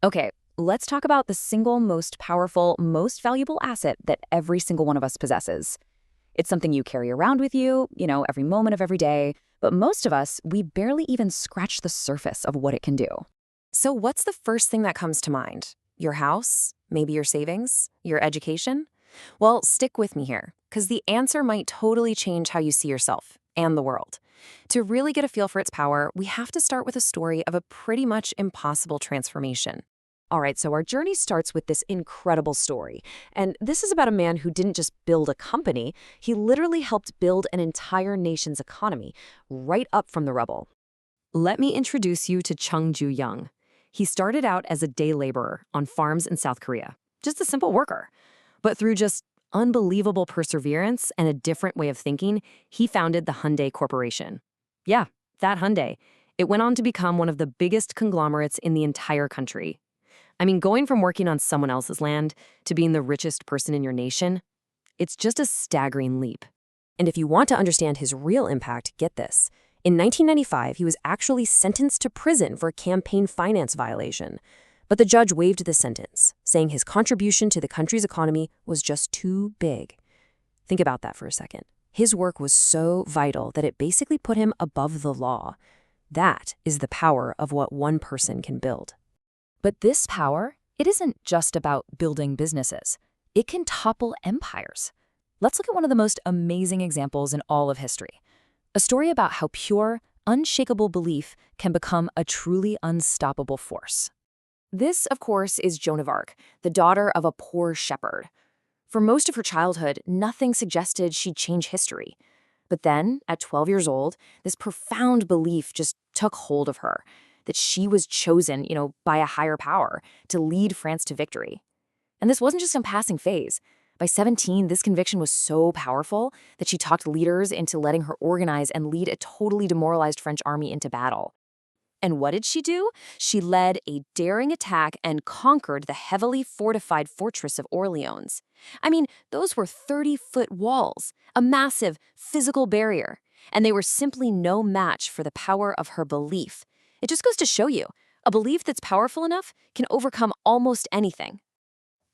Okay, let's talk about the single most powerful, most valuable asset that every single one of us possesses. It's something you carry around with you, every moment of every day, but most of us, we barely even scratch the surface of what it can do. So, what's the first thing that comes to mind? Your house? Maybe your savings? Your education? Well, stick with me here, because the answer might totally change how you see yourself and the world. To really get a feel for its power, we have to start with a story of a pretty much impossible transformation. All right, so our journey starts with this incredible story. And this is about a man who didn't just build a company, he literally helped build an entire nation's economy right up from the rubble. Let me introduce you to Chung Ju-young. He started out as a day laborer on farms in South Korea, just a simple worker. But through just unbelievable perseverance and a different way of thinking, he founded the Hyundai Corporation. Yeah, that Hyundai. It went on to become one of the biggest conglomerates in the entire country. I mean, going from working on someone else's land to being the richest person in your nation, it's just a staggering leap. And if you want to understand his real impact, get this. In 1995, he was actually sentenced to prison for a campaign finance violation. But the judge waived the sentence, saying his contribution to the country's economy was just too big. Think about that for a second. His work was so vital that it basically put him above the law. That is the power of what one person can build. But this power, it isn't just about building businesses. It can topple empires. Let's look at one of the most amazing examples in all of history. A story about how pure, unshakable belief can become a truly unstoppable force. This, of course, is Joan of Arc, the daughter of a poor shepherd. For most of her childhood, nothing suggested she'd change history. But then, at 12 years old, this profound belief just took hold of her, that she was chosen, by a higher power to lead France to victory. And this wasn't just some passing phase. By 17, this conviction was so powerful that she talked leaders into letting her organize and lead a totally demoralized French army into battle. And what did she do? She led a daring attack and conquered the heavily fortified fortress of Orleans. I mean, those were 30-foot walls, a massive physical barrier, and they were simply no match for the power of her belief. It just goes to show you, a belief that's powerful enough can overcome almost anything.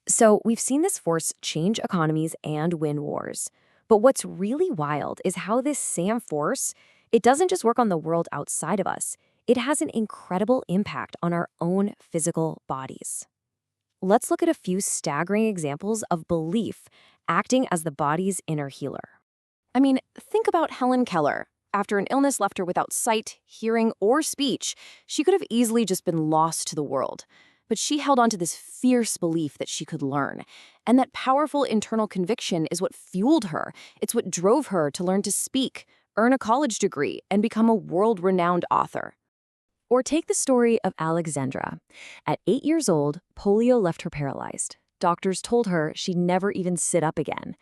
So we've seen this force change economies and win wars. But what's really wild is how this same force, it doesn't just work on the world outside of us. It has an incredible impact on our own physical bodies. Let's look at a few staggering examples of belief acting as the body's inner healer. I mean, think about Helen Keller. After an illness left her without sight, hearing, or speech, she could have easily just been lost to the world. But she held on to this fierce belief that she could learn. And that powerful internal conviction is what fueled her. It's what drove her to learn to speak, earn a college degree, and become a world-renowned author. Or take the story of Alexandra. At 8 years old, polio left her paralyzed. Doctors told her she'd never even sit up again.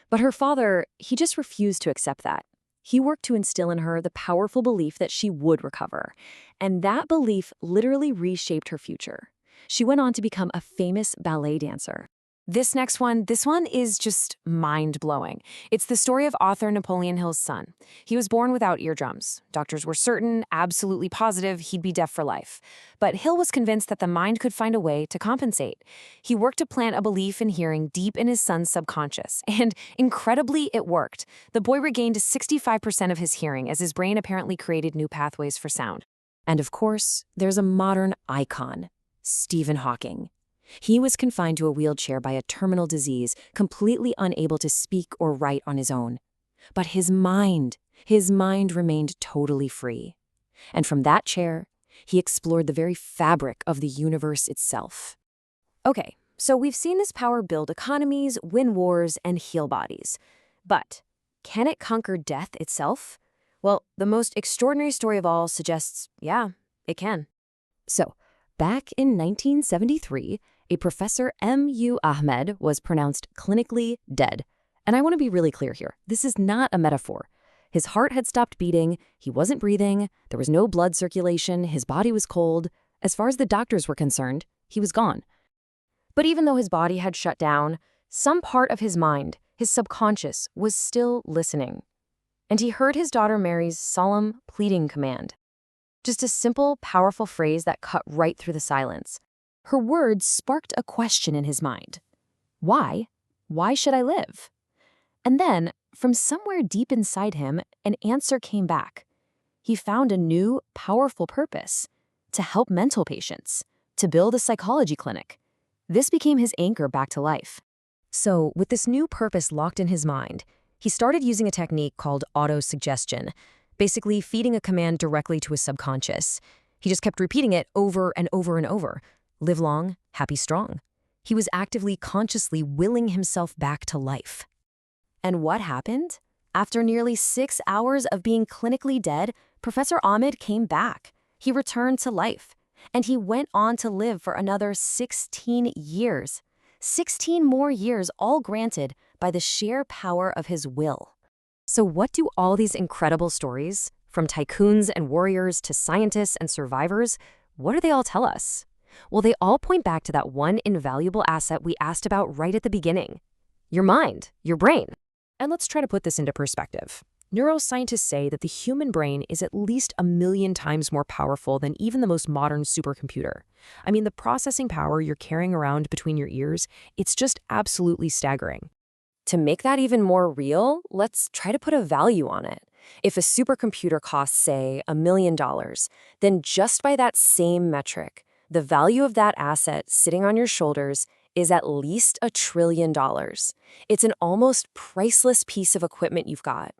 But her father, he just refused to accept that. He worked to instill in her the powerful belief that she would recover. And that belief literally reshaped her future. She went on to become a famous ballet dancer. This one is just mind-blowing. It's the story of author Napoleon Hill's son. He was born without eardrums. Doctors were certain, absolutely positive, he'd be deaf for life. But Hill was convinced that the mind could find a way to compensate. He worked to plant a belief in hearing deep in his son's subconscious. And incredibly, it worked. The boy regained 65% of his hearing as his brain apparently created new pathways for sound. And of course, there's a modern icon, Stephen Hawking. He was confined to a wheelchair by a terminal disease, completely unable to speak or write on his own. But his mind remained totally free. And from that chair, he explored the very fabric of the universe itself. Okay, so we've seen this power build economies, win wars, and heal bodies. But can it conquer death itself? Well, the most extraordinary story of all suggests, yeah, it can. So, back in 1973, a Professor M.U. Ahmed was pronounced clinically dead. And I want to be really clear here. This is not a metaphor. His heart had stopped beating, he wasn't breathing, there was no blood circulation, his body was cold. As far as the doctors were concerned, he was gone. But even though his body had shut down, some part of his mind, his subconscious, was still listening. And he heard his daughter Mary's solemn, pleading command. Just a simple, powerful phrase that cut right through the silence. Her words sparked a question in his mind. Why? Why should I live? And then, from somewhere deep inside him, an answer came back. He found a new, powerful purpose: to help mental patients, to build a psychology clinic. This became his anchor back to life. So, with this new purpose locked in his mind, he started using a technique called auto-suggestion, basically feeding a command directly to his subconscious. He just kept repeating it over and over and over. Live long, happy, strong. He was actively, consciously willing himself back to life. And what happened? After nearly 6 hours of being clinically dead, Professor Ahmed came back. He returned to life. And he went on to live for another 16 years. 16 more years, all granted by the sheer power of his will. So what do all these incredible stories, from tycoons and warriors to scientists and survivors, what do they all tell us? Well, they all point back to that one invaluable asset we asked about right at the beginning: your mind, your brain. And let's try to put this into perspective. Neuroscientists say that the human brain is at least 1,000,000 times more powerful than even the most modern supercomputer. I mean, the processing power you're carrying around between your ears, it's just absolutely staggering. To make that even more real, let's try to put a value on it. If a supercomputer costs, say, $1,000,000, then just by that same metric, the value of that asset sitting on your shoulders is at least $1 trillion. It's an almost priceless piece of equipment you've got.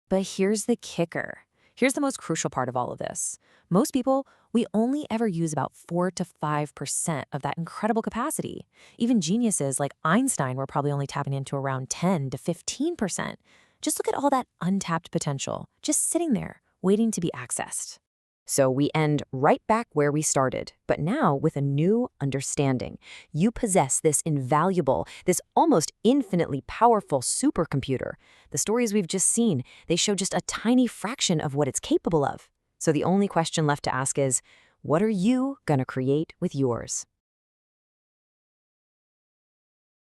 But here's the kicker. Here's the most crucial part of all of this. Most people, we only ever use about 4 to 5% of that incredible capacity. Even geniuses like Einstein were probably only tapping into around 10 to 15%. Just look at all that untapped potential, just sitting there, waiting to be accessed. So we end right back where we started, but now with a new understanding. You possess this invaluable, this almost infinitely powerful supercomputer. The stories we've just seen, they show just a tiny fraction of what it's capable of. So the only question left to ask is, what are you gonna create with yours?